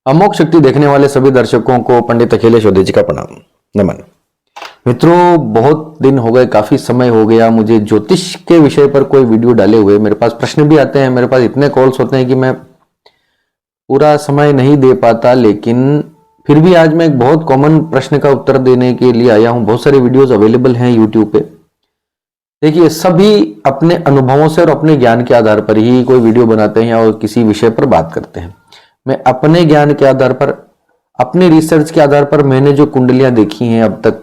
अमोघ शक्ति देखने वाले सभी दर्शकों को पंडित अखिलेश ओधे जी का प्रणाम, नमन। मित्रों, बहुत दिन हो गए, काफी समय हो गया मुझे ज्योतिष के विषय पर कोई वीडियो डाले हुए। मेरे पास प्रश्न भी आते हैं, मेरे पास इतने कॉल्स होते हैं कि मैं पूरा समय नहीं दे पाता, लेकिन फिर भी आज मैं एक बहुत कॉमन प्रश्न का उत्तर देने के लिए आया हूं। बहुत सारे वीडियोस अवेलेबल हैं यूट्यूब पे। देखिए, सभी अपने अनुभवों से और अपने ज्ञान के आधार पर ही कोई वीडियो बनाते हैं और किसी विषय पर बात करते हैं। मैं अपने ज्ञान के आधार पर, अपने रिसर्च के आधार पर मैंने जो कुंडलियां देखी हैं अब तक,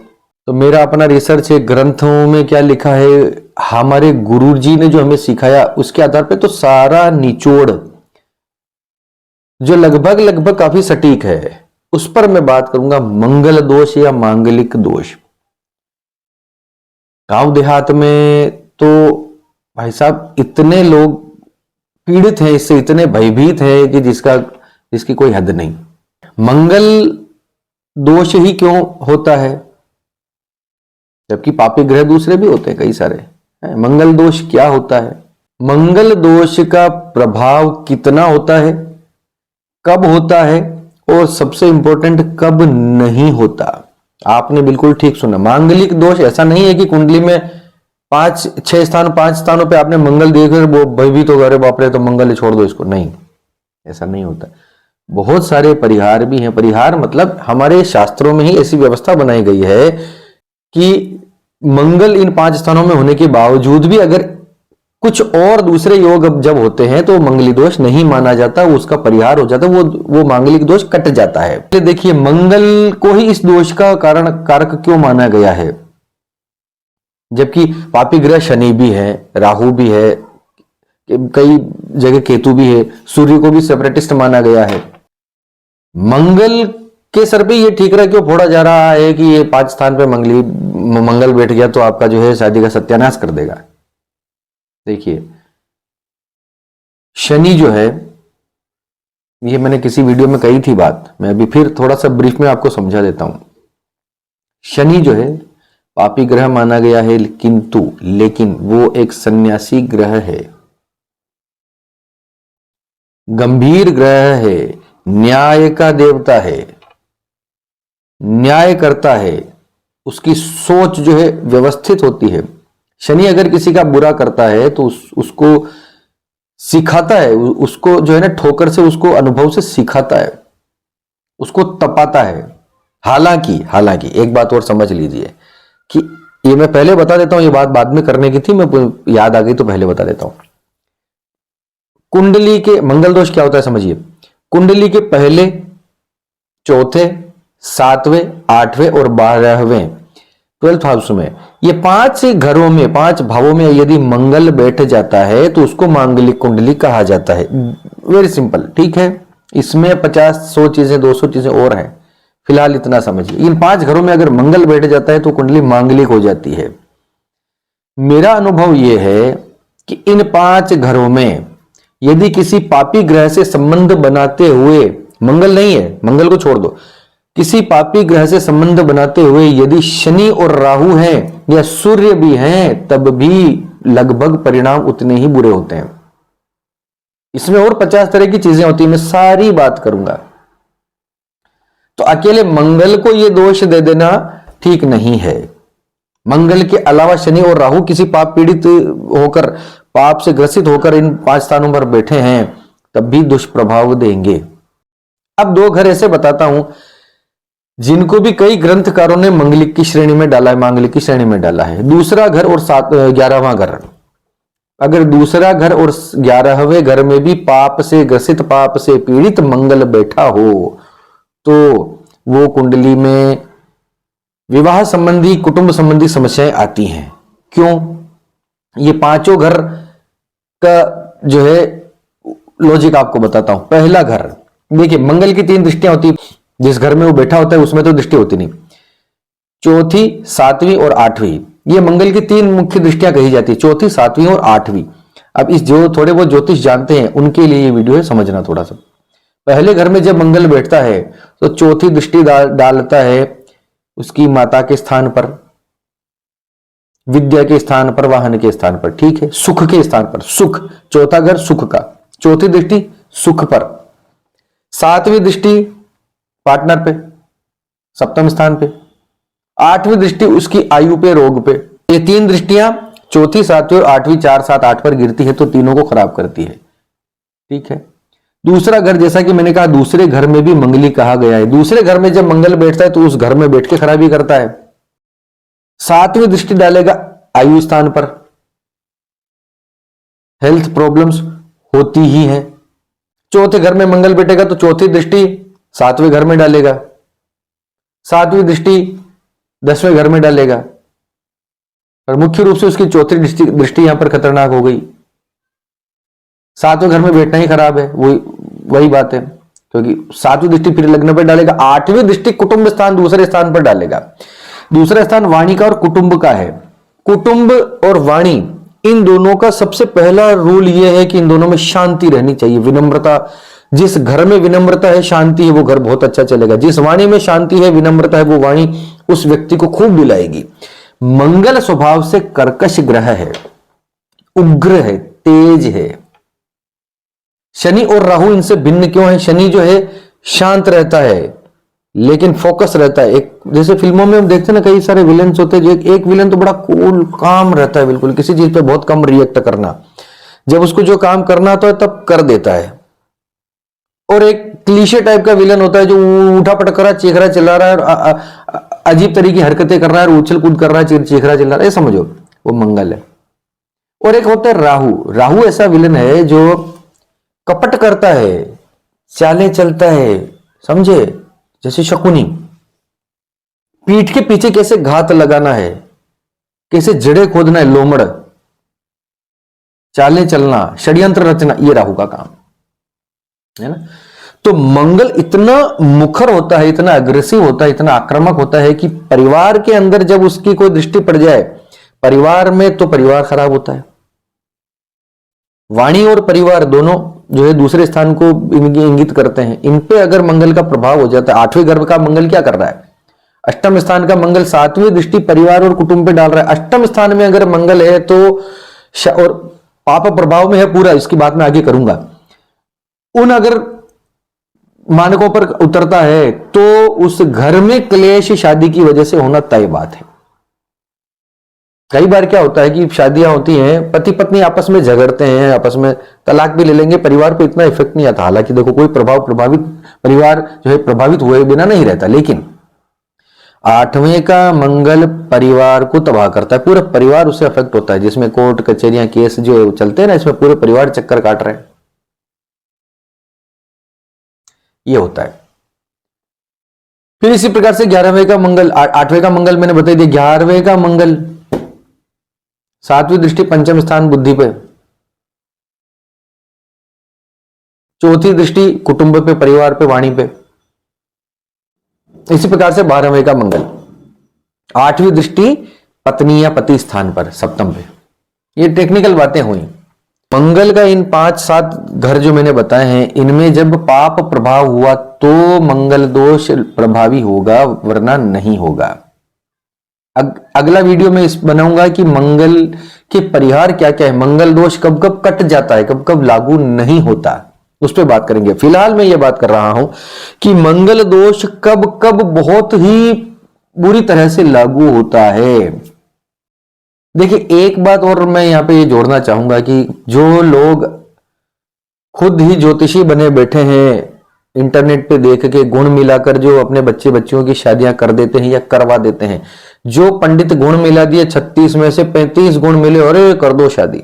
तो मेरा अपना रिसर्च है। ग्रंथों में क्या लिखा है, हमारे गुरुजी ने जो हमें सिखाया, उसके आधार पर तो सारा निचोड़ जो लगभग काफी सटीक है, उस पर मैं बात करूंगा। मंगल दोष या मांगलिक दोष। गांव देहात में तो भाई साहब इतने लोग पीड़ित हैं, इससे इतने भयभीत हैं कि जिसकी कोई हद नहीं। मंगल दोष ही क्यों होता है, जबकि पापी ग्रह दूसरे भी होते हैं कई सारे। मंगल दोष क्या होता है, मंगल दोष का प्रभाव कितना होता है, कब होता है, और सबसे इंपॉर्टेंट कब नहीं होता। आपने बिल्कुल ठीक सुना। मांगलिक दोष ऐसा नहीं है कि कुंडली में 5-6 स्थानों पे आपने मंगल देखकर वो भयभीत हो गए, अरे बाप रे तो मंगल छोड़ दो इसको। नहीं, ऐसा नहीं होता। बहुत सारे परिहार भी हैं। परिहार मतलब हमारे शास्त्रों में ही ऐसी व्यवस्था बनाई गई है कि मंगल इन 5 स्थानों में होने के बावजूद भी अगर कुछ और दूसरे योग जब होते हैं तो मंगली दोष नहीं माना जाता, उसका परिहार हो जाता, वो मांगलिक दोष कट जाता है। देखिए, मंगल को ही इस दोष का कारक क्यों माना गया है, जबकि पापी ग्रह शनि भी है, राहु भी है, कई जगह केतु भी है, सूर्य को भी सेपरेटिस्ट माना गया है। मंगल के सर पे ये ठीकरा क्यों फोड़ा जा रहा है कि ये 5 स्थान पे मंगल बैठ गया तो आपका जो है शादी का सत्यानाश कर देगा। देखिए, शनि जो है, ये मैंने किसी वीडियो में कही थी बात, मैं अभी फिर थोड़ा सा ब्रीफ में आपको समझा देता हूं। शनि जो है पापी ग्रह माना गया है, लेकिन वो एक सन्यासी ग्रह है, गंभीर ग्रह है, न्याय का देवता है, न्याय करता है, उसकी सोच जो है व्यवस्थित होती है। शनि अगर किसी का बुरा करता है तो उसको सिखाता है, उसको जो है ना ठोकर से, उसको अनुभव से सिखाता है, उसको तपाता है। हालांकि एक बात और समझ लीजिए कि ये मैं पहले बता देता हूं, ये बात बाद में करने की थी, मैं याद आ गई तो पहले बता देता हूं। कुंडली के मंगल दोष क्या होता है समझिए। कुंडली के पहले, चौथे, 7वें, 8वें और 12वें 12th हाउस में, ये 5 घरों में, 5 भावों में यदि मंगल बैठ जाता है तो उसको मांगलिक कुंडली कहा जाता है। वेरी सिंपल, ठीक है। इसमें 50-100 चीजें, 200 चीजें और हैं, फिलहाल इतना समझिए। इन 5 घरों में अगर मंगल बैठ जाता है तो कुंडली मांगलिक हो जाती है। मेरा अनुभव यह है कि इन 5 घरों में यदि किसी पापी ग्रह से संबंध बनाते हुए, मंगल नहीं है, मंगल को छोड़ दो, किसी पापी ग्रह से संबंध बनाते हुए यदि शनि और राहु हैं या सूर्य भी हैं, तब भी लगभग परिणाम उतने ही बुरे होते हैं। इसमें और 50 तरह की चीजें होती हैं, मैं सारी बात करूंगा। तो अकेले मंगल को यह दोष दे देना ठीक नहीं है। मंगल के अलावा शनि और राहु किसी पाप पीड़ित होकर, पाप से ग्रसित होकर इन 5 स्थानों पर बैठे हैं, तब भी दुष्प्रभाव देंगे। अब 2 घर ऐसे बताता हूं जिनको भी कई ग्रंथकारों ने मंगलिक की श्रेणी में डाला है, मांगलिक की श्रेणी में डाला है। दूसरा घर और 11वां घर, अगर दूसरा घर और 11वें घर में भी पाप से ग्रसित, पाप से पीड़ित मंगल बैठा हो तो वो कुंडली में विवाह संबंधी, कुटुंब संबंधी समस्याएं आती हैं। क्यों? ये 5 घर का जो है लॉजिक आपको बताता हूं। पहला घर, देखिए, मंगल की 3 दृष्टियां होती, जिस घर में वो बैठा होता है उसमें तो दृष्टि होती नहीं। 4थी, 7वीं और 8वीं, ये मंगल की 3 मुख्य दृष्टियां कही जाती है, 4थी, 7वीं और 8वीं। अब इस जो थोड़े वो ज्योतिष जानते हैं उनके लिए ये वीडियो है, समझना थोड़ा सा। पहले घर में जब मंगल बैठता है तो 4थी दृष्टि डालता है उसकी माता के स्थान पर, विद्या के स्थान पर, वाहन के स्थान पर, ठीक है, सुख के स्थान पर। सुख, 4था घर सुख का, 4थी दृष्टि सुख पर। 7वीं दृष्टि पार्टनर पे, सप्तम स्थान पे। आठवीं दृष्टि उसकी आयु पे, रोग पे। ये तीन दृष्टियां चौथी, सातवीं और आठवीं, 4, 7, 8 पर गिरती है तो तीनों को खराब करती है। ठीक है। दूसरा घर, जैसा कि मैंने कहा, दूसरे घर में भी मंगली कहा गया है। दूसरे घर में जब मंगल बैठता है तो उस घर में बैठ के खराबी करता है। सातवीं दृष्टि डालेगा आयु स्थान पर, हेल्थ प्रॉब्लम्स होती ही है। चौथे घर में मंगल बैठेगा तो चौथी दृष्टि सातवें घर में डालेगा, सातवीं दृष्टि 10वें घर में डालेगा। और मुख्य रूप से उसकी चौथी दृष्टि यहां पर खतरनाक हो गई। सातवें घर में बैठना ही खराब है, वही बात है, क्योंकि सातवीं दृष्टि फिर लग्न पर डालेगा। आठवीं दृष्टि कुटुंब स्थान, दूसरे स्थान पर डालेगा। दूसरा स्थान वाणी का और कुटुंब का है। कुटुंब और वाणी, इन दोनों का सबसे पहला रूल यह है कि इन दोनों में शांति रहनी चाहिए, विनम्रता। जिस घर में विनम्रता है, शांति है, वो घर बहुत अच्छा चलेगा। जिस वाणी में शांति है, विनम्रता है, वो वाणी उस व्यक्ति को खूब दिलाएगी। मंगल स्वभाव से कर्कश ग्रह है, उग्र है, तेज है। शनि और राहु इनसे भिन्न क्यों है? शनि जो है शांत रहता है लेकिन फोकस रहता है। एक जैसे फिल्मों में हम देखते हैं ना, कई सारे विलेन्स होते हैं, जो एक विलेन तो बड़ा कूल काम रहता है, बिल्कुल किसी चीज पे बहुत कम रिएक्ट करना, जब उसको जो काम करना होता है तब कर देता है। और एक क्लीशे टाइप का विलन होता है जो उठा पटकरा चीखरा चिल्ला रहा है और अजीब तरीके की हरकतें कर रहा है और उछल कूद कर रहा है, चीखरा चिल्ला रहा है, समझो वो मंगल है। और एक होता है राहु। राहु ऐसा विलन है जो कपट करता है, चालें चलता है, समझे, जैसे शकुनी। पीठ के पीछे कैसे घात लगाना है, कैसे जड़े खोदना है, लोमड़, चालें चलना, षड्यंत्र रचना, ये राहु का काम है ना। तो मंगल इतना मुखर होता है, इतना अग्रेसिव होता है, इतना आक्रामक होता है कि परिवार के अंदर जब उसकी कोई दृष्टि पड़ जाए परिवार में, तो परिवार खराब होता है। वाणी और परिवार दोनों जो है दूसरे स्थान को इंगित करते हैं। इन पे अगर मंगल का प्रभाव हो जाता है, आठवें घर का मंगल क्या कर रहा है, अष्टम स्थान का मंगल सातवीं दृष्टि परिवार और कुटुंब पे डाल रहा है। अष्टम स्थान में अगर मंगल है तो और पाप प्रभाव में है पूरा, इसकी बात मैं आगे करूंगा। उन अगर मानकों पर उतरता है तो उस घर में क्लेश शादी की वजह से होना तय बात है। कई बार क्या होता है कि शादियां होती हैं, पति पत्नी आपस में झगड़ते हैं, आपस में तलाक भी ले लेंगे, परिवार को इतना इफेक्ट नहीं आता। हालांकि देखो कोई परिवार जो है प्रभावित हुए बिना नहीं रहता, लेकिन आठवें का मंगल परिवार को तबाह करता है, पूरा परिवार उससे अफेक्ट होता है। जिसमें कोर्ट कचहरियां केस जो चलते हैं ना, इसमें पूरे परिवार चक्कर काट रहे हैं, ये होता है। फिर इसी प्रकार से 11वें का मंगल, 8वें का मंगल मैंने बता दिया, 11वें का मंगल सातवीं दृष्टि पंचम स्थान बुद्धि पे, चौथी दृष्टि कुटुंब पे, परिवार पे, वाणी पे। इसी प्रकार से 12वें का मंगल, आठवीं दृष्टि पत्नी या पति स्थान पर, सप्तम पे। ये टेक्निकल बातें हुई। मंगल का इन 5-7 घर जो मैंने बताए हैं, इनमें जब पाप प्रभाव हुआ तो मंगल दोष प्रभावी होगा, वरना नहीं होगा। अगला वीडियो में इस बनाऊंगा कि मंगल के परिहार क्या क्या है, मंगल दोष कब कब कट जाता है, कब कब लागू नहीं होता, उस पर बात करेंगे। फिलहाल मैं ये बात कर रहा हूं कि मंगल दोष कब कब बहुत ही बुरी तरह से लागू होता है। देखिए एक बात और मैं यहां पे ये जोड़ना चाहूंगा कि जो लोग खुद ही ज्योतिषी बने बैठे हैं, इंटरनेट पे देख के गुण मिलाकर जो अपने बच्चे बच्चियों की शादियां कर देते हैं या करवा देते हैं, जो पंडित गुण मिला दिए 36 में से 35 गुण मिले, अरे कर दो शादी,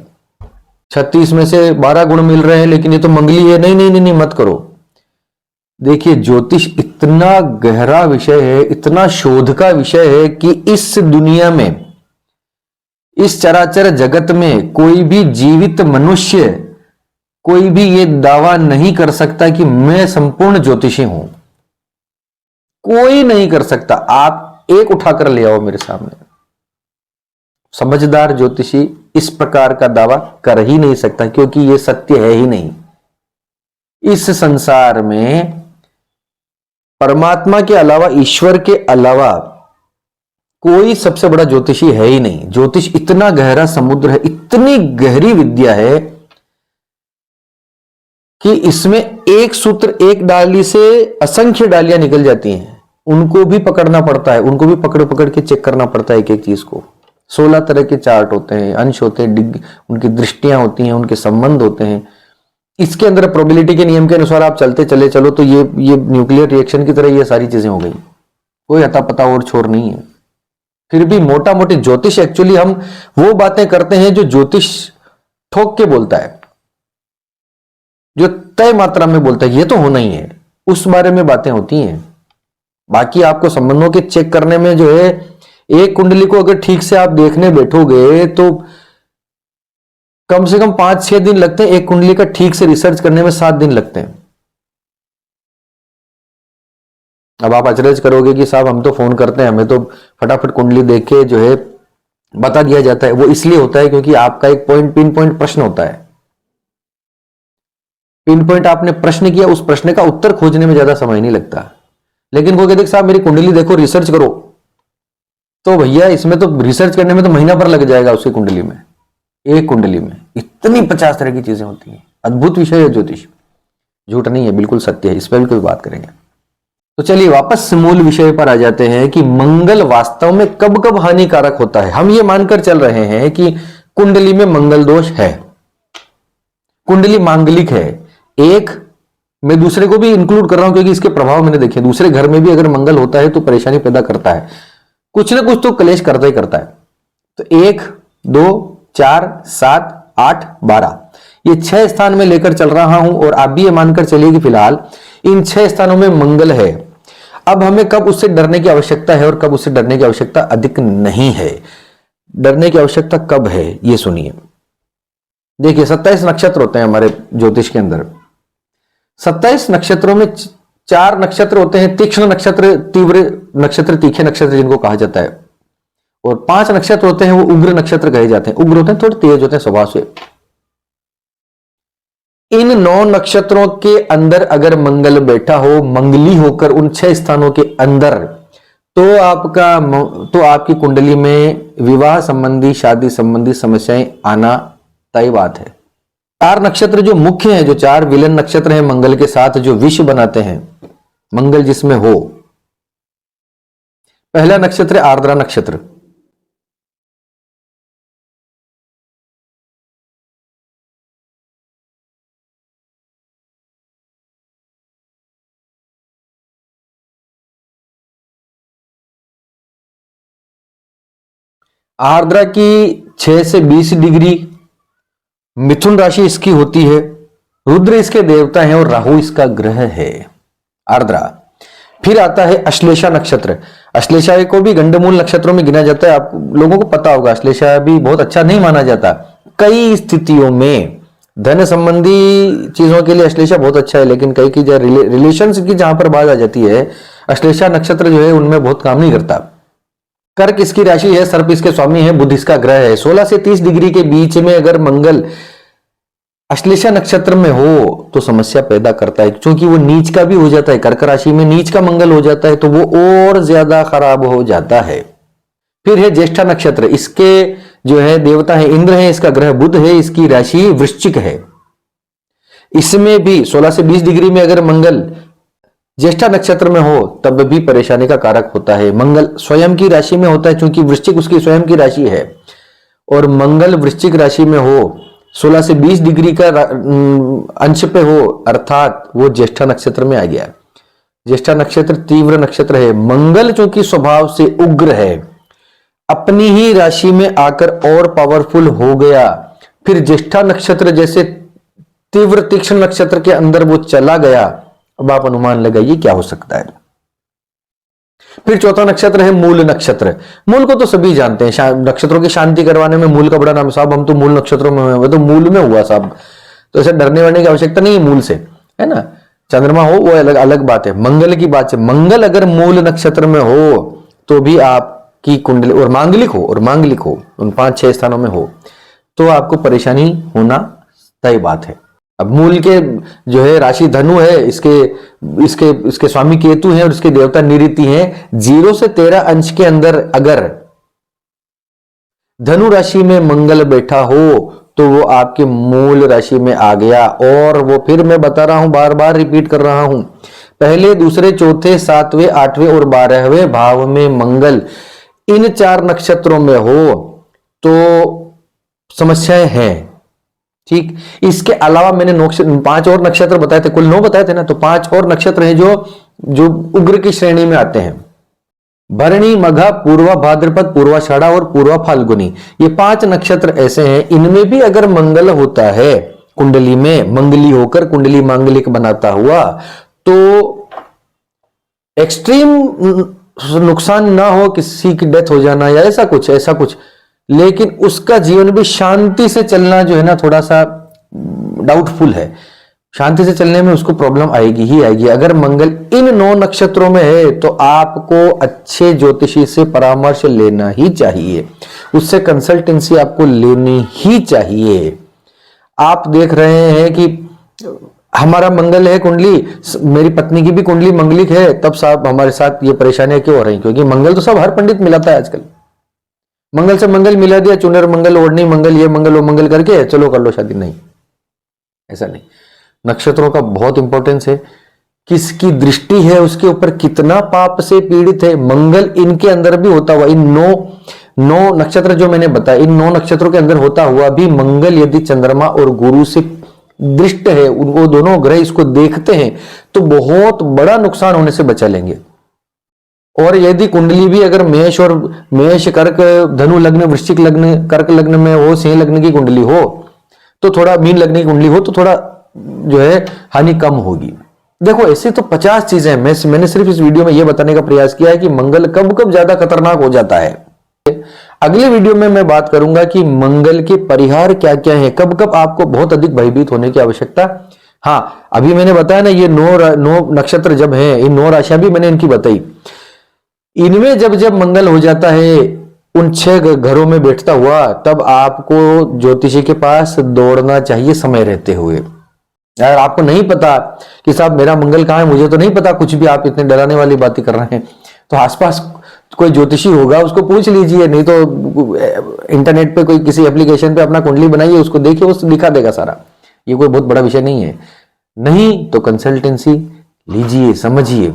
36 में से 12 गुण मिल रहे हैं लेकिन ये तो मंगली है, नहीं नहीं नहीं, नहीं मत करो। देखिए ज्योतिष इतना गहरा विषय है, इतना शोध का विषय है कि इस दुनिया में, इस चराचर जगत में कोई भी जीवित मनुष्य, कोई भी ये दावा नहीं कर सकता कि मैं संपूर्ण ज्योतिषी हूं। कोई नहीं कर सकता। आप एक उठाकर ले आओ मेरे सामने, समझदार ज्योतिषी इस प्रकार का दावा कर ही नहीं सकता, क्योंकि यह सत्य है ही नहीं। इस संसार में परमात्मा के अलावा, ईश्वर के अलावा कोई सबसे बड़ा ज्योतिषी है ही नहीं। ज्योतिष इतना गहरा समुद्र है, इतनी गहरी विद्या है कि इसमें एक सूत्र, एक डाली से असंख्य डालियां निकल जाती हैं, उनको भी पकड़ना पड़ता है, उनको भी पकड़ पकड़ के चेक करना पड़ता है एक एक चीज को। 16 तरह के चार्ट होते हैं, अंश होते हैं, उनकी दृष्टियां होती हैं, उनके संबंध होते हैं। इसके अंदर प्रोबेबिलिटी के नियम के अनुसार आप चलते चले चलो तो ये न्यूक्लियर रिएक्शन की तरह ये सारी चीजें हो गई, कोई अता पता और छोर नहीं है। फिर भी मोटा मोटी ज्योतिष, एक्चुअली हम वो बातें करते हैं जो ज्योतिष ठोक के बोलता है, जो तय मात्रा में बोलता है ये तो होना ही है, उस बारे में बातें होती हैं। बाकी आपको संबंधों के चेक करने में जो है, एक कुंडली को अगर ठीक से आप देखने बैठोगे तो कम से कम 5-6 दिन लगते हैं, एक कुंडली का ठीक से रिसर्च करने में 7 दिन लगते हैं। अब आप अचरज करोगे कि साहब हम तो फोन करते हैं, हमें तो फटाफट कुंडली देख के जो है बता दिया जाता है। वो इसलिए होता है क्योंकि आपका एक पिन पॉइंट प्रश्न होता है, पिन पॉइंट आपने प्रश्न किया, उस प्रश्न का उत्तर खोजने में ज्यादा समय नहीं लगता। लेकिन वो कहते साहब मेरी कुंडली देखो, रिसर्च करो, तो भैया इसमें तो रिसर्च करने में तो महीना भर लग जाएगा उसकी कुंडली में। एक कुंडली में इतनी 50 तरह की चीजें होती हैं। अद्भुत विषय है ज्योतिष, झूठ नहीं है, बिल्कुल सत्य है, इस पर भी कोई बात करेंगे। तो चलिए वापस मूल विषय पर आ जाते हैं कि मंगल वास्तव में कब कब हानिकारक होता है। हम ये मानकर चल रहे हैं कि कुंडली में मंगल दोष है, कुंडली मांगलिक है। एक, मैं दूसरे को भी इंक्लूड कर रहा हूं क्योंकि इसके प्रभाव मैंने देखे, दूसरे घर में भी अगर मंगल होता है तो परेशानी पैदा करता है, कुछ ना कुछ तो क्लेश करता ही करता है। तो 1, 2, 4, 7, 8, 12 ये 6 स्थान में लेकर चल रहा हूं और आप भी ये मानकर चलिए कि फिलहाल इन 6 स्थानों में मंगल है। अब हमें कब उससे डरने की आवश्यकता है और कब उससे डरने की आवश्यकता अधिक नहीं है। डरने की आवश्यकता कब है ये सुनिए। देखिए 27 नक्षत्र होते हैं हमारे ज्योतिष के अंदर। 27 नक्षत्रों में 4 नक्षत्र होते हैं तीक्ष्ण नक्षत्र, तीव्र नक्षत्र, तीखे नक्षत्र जिनको कहा जाता है, और 5 नक्षत्र होते हैं वो उग्र नक्षत्र कहे जाते हैं। उग्र होते हैं, थोड़े तेज होते हैं स्वभाव से। इन 9 नक्षत्रों के अंदर अगर मंगल बैठा हो, मंगली होकर उन 6 स्थानों के अंदर, तो आपकी कुंडली में विवाह संबंधी, शादी संबंधी समस्याएं आना तय बात है। 4 नक्षत्र जो मुख्य हैं, जो 4 विलन नक्षत्र हैं मंगल के साथ, जो विश्व बनाते हैं, मंगल जिसमें हो। पहला नक्षत्र आर्द्रा नक्षत्र, आर्द्रा की 6 से 20 डिग्री मिथुन राशि इसकी होती है। रुद्र इसके देवता हैं और राहु इसका ग्रह है, आर्द्रा। फिर आता है अश्लेषा नक्षत्र। अश्लेषा को भी गंडमूल नक्षत्रों में गिना जाता है। आप लोगों को पता होगा अश्लेषा भी बहुत अच्छा नहीं माना जाता कई स्थितियों में। धन संबंधी चीजों के लिए अश्लेषा बहुत अच्छा है, लेकिन कई की रिलेशंस की जहां पर बात आ जाती है, अश्लेषा नक्षत्र जो है उनमें बहुत काम नहीं करता। कर्क इसकी राशि है, सर्प इसके स्वामी है, बुध इसका ग्रह है। 16 से 30 डिग्री के बीच में अगर मंगल अश्लेषा नक्षत्र में हो तो समस्या पैदा करता है, क्योंकि वो नीच का भी हो जाता है। कर्क राशि में नीच का मंगल हो जाता है तो वो और ज्यादा खराब हो जाता है। फिर है ज्येष्ठा नक्षत्र, इसके जो है देवता है इंद्र है, इसका ग्रह बुध है, इसकी राशि वृश्चिक है। इसमें भी 16 से 20 डिग्री में अगर मंगल ज्येष्ठा नक्षत्र में हो तब भी परेशानी का कारक होता है। मंगल स्वयं की राशि में होता है क्योंकि वृश्चिक उसकी स्वयं की राशि है, और मंगल वृश्चिक राशि में हो 16 से 20 डिग्री का अंश पे हो, अर्थात वो ज्येष्ठा नक्षत्र में आ गया। ज्येष्ठा नक्षत्र तीव्र नक्षत्र है। मंगल चूंकि स्वभाव से उग्र है, अपनी ही राशि में आकर और पावरफुल हो गया। फिर ज्येष्ठा नक्षत्र जैसे तीव्र तीक्ष्ण नक्षत्र के अंदर वो चला गया। अब आप अनुमान लगाइए क्या हो सकता है। फिर चौथा नक्षत्र है मूल नक्षत्र। मूल को तो सभी जानते हैं, नक्षत्रों की शांति करवाने में मूल का बड़ा नाम। साहब हम तो मूल नक्षत्रों में हुए, तो मूल में हुआ साहब, तो ऐसे डरने वरने की आवश्यकता नहीं है मूल से, है ना। चंद्रमा हो वो अलग अलग बात है, मंगल की बात है। मंगल अगर मूल नक्षत्र में हो तो भी आपकी कुंडली और मांगलिक हो उन 5-6 स्थानों में हो तो आपको परेशानी होना तय बात है। अब मूल के जो है राशि धनु है, इसके स्वामी केतु हैं और इसके देवता निऋति हैं। 0 से 13 अंश के अंदर अगर धनु राशि में मंगल बैठा हो तो वो आपके मूल राशि में आ गया। और वो फिर मैं बता रहा हूं, बार बार रिपीट कर रहा हूं, पहले, दूसरे, चौथे, सातवें, आठवें और 12वें भाव में मंगल इन 4 नक्षत्रों में हो तो समस्याएं हैं। ठीक, इसके अलावा मैंने 5 और नक्षत्र बताए थे, कुल 9 बताए थे ना, तो 5 और नक्षत्र हैं जो उग्र की श्रेणी में आते हैं। भरणी, मघा, पूर्वा भाद्रपद, पूर्वाषाढ़ा और पूर्वा फाल्गुनी, ये 5 नक्षत्र ऐसे हैं, इनमें भी अगर मंगल होता है कुंडली में, मंगली होकर कुंडली मांगलिक बनाता हुआ, तो एक्सट्रीम नुकसान ना हो, किसी की डेथ हो जाना या ऐसा कुछ, लेकिन उसका जीवन भी शांति से चलना जो है ना, थोड़ा सा डाउटफुल है। शांति से चलने में उसको प्रॉब्लम आएगी ही आएगी। अगर मंगल इन 9 नक्षत्रों में है तो आपको अच्छे ज्योतिषी से परामर्श लेना ही चाहिए, उससे कंसल्टेंसी आपको लेनी ही चाहिए। आप देख रहे हैं कि हमारा मंगल है कुंडली, मेरी पत्नी की भी कुंडली मंगलिक है, तब साहब हमारे साथ ये परेशानियां क्यों हो रही? क्योंकि मंगल तो सब हर पंडित मिलाता है आजकल। मंगल से मंगल मिला दिया, चुनर मंगल, ओढ़नी मंगल, ये मंगल वो मंगल करके चलो कर लो शादी। नहीं, ऐसा नहीं। नक्षत्रों का बहुत इंपॉर्टेंस है, किसकी दृष्टि है उसके ऊपर, कितना पाप से पीड़ित है। मंगल इनके अंदर भी होता हुआ, इन 9 नक्षत्र जो मैंने बताया, इन 9 नक्षत्रों के अंदर होता हुआ भी मंगल यदि चंद्रमा और गुरु से दृष्ट है, वो दोनों ग्रह इसको देखते हैं, तो बहुत बड़ा नुकसान होने से बचा लेंगे। और यदि कुंडली भी अगर मेष, कर्क, धनु लग्न, वृश्चिक लग्न, कर्क लग्न में हो, सिंह लग्न की कुंडली हो, तो थोड़ा मीन लग्न की कुंडली हो तो थोड़ा जो है हानि कम होगी। देखो, ऐसे तो 50 चीजें हैं, मैंने सिर्फ इस वीडियो में यह बताने का प्रयास किया है कि मंगल कब कब ज्यादा खतरनाक हो जाता है। अगले वीडियो में मैं बात करूंगा कि मंगल के परिहार क्या क्या है, कब कब आपको बहुत अधिक भयभीत होने की आवश्यकता। हाँ, अभी मैंने बताया ना, ये 9 नक्षत्र जब हैं, इन 9 राशियां भी मैंने इनकी बताई, इनमें जब जब मंगल हो जाता है उन 6 घरों में बैठता हुआ, तब आपको ज्योतिषी के पास दौड़ना चाहिए समय रहते हुए। यार आपको नहीं पता कि साहब मेरा मंगल कहाँ है, मुझे तो नहीं पता, कुछ भी आप इतने डराने वाली बातें कर रहे हैं, तो आसपास कोई ज्योतिषी होगा उसको पूछ लीजिए, नहीं तो इंटरनेट पे कोई किसी एप्लीकेशन पे अपना कुंडली बनाइए, उसको देखिए, वो दिखा देगा सारा। ये कोई बहुत बड़ा विषय नहीं है। नहीं तो कंसल्टेंसी लीजिए, समझिए।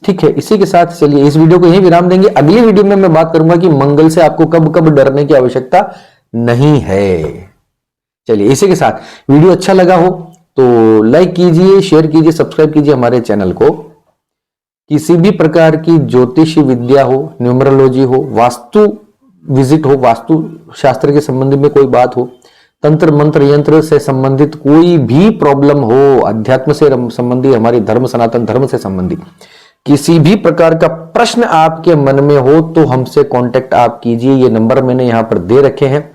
ठीक है, इसी के साथ चलिए इस वीडियो को यहीं विराम देंगे। अगली वीडियो में मैं बात करूंगा कि मंगल से आपको कब कब डरने की आवश्यकता नहीं है। चलिए, इसी के साथ वीडियो अच्छा लगा हो तो लाइक कीजिए, शेयर कीजिए, सब्सक्राइब कीजिए हमारे चैनल को। किसी भी प्रकार की ज्योतिष विद्या हो, न्यूमरोलॉजी हो, वास्तु विजिट हो, वास्तु शास्त्र के संबंध में कोई बात हो, तंत्र मंत्र यंत्र से संबंधित कोई भी प्रॉब्लम हो, अध्यात्म से संबंधी, हमारी धर्म सनातन धर्म से संबंधित किसी भी प्रकार का प्रश्न आपके मन में हो तो हमसे कांटेक्ट आप कीजिए। ये नंबर मैंने यहां पर दे रखे हैं,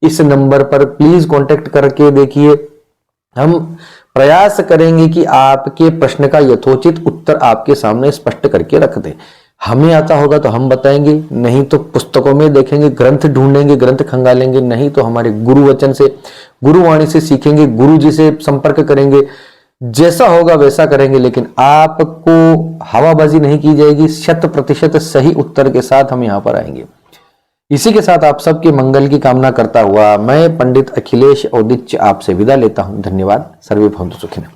इस नंबर पर प्लीज कांटेक्ट करके देखिए। हम प्रयास करेंगे कि आपके प्रश्न का यथोचित उत्तर आपके सामने स्पष्ट करके रख दें। हमें आता होगा तो हम बताएंगे, नहीं तो पुस्तकों में देखेंगे, ग्रंथ ढूंढेंगे, ग्रंथ खंगालेंगे, नहीं तो हमारे गुरु वचन से, गुरुवाणी से सीखेंगे, गुरु जी से संपर्क करेंगे। जैसा होगा वैसा करेंगे, लेकिन आपको हवाबाजी नहीं की जाएगी। 100% सही उत्तर के साथ हम यहां पर आएंगे। इसी के साथ आप सबके मंगल की कामना करता हुआ मैं पंडित अखिलेश औदिच्य आपसे विदा लेता हूं। धन्यवाद। सर्वे भवन्तु सुखिनः।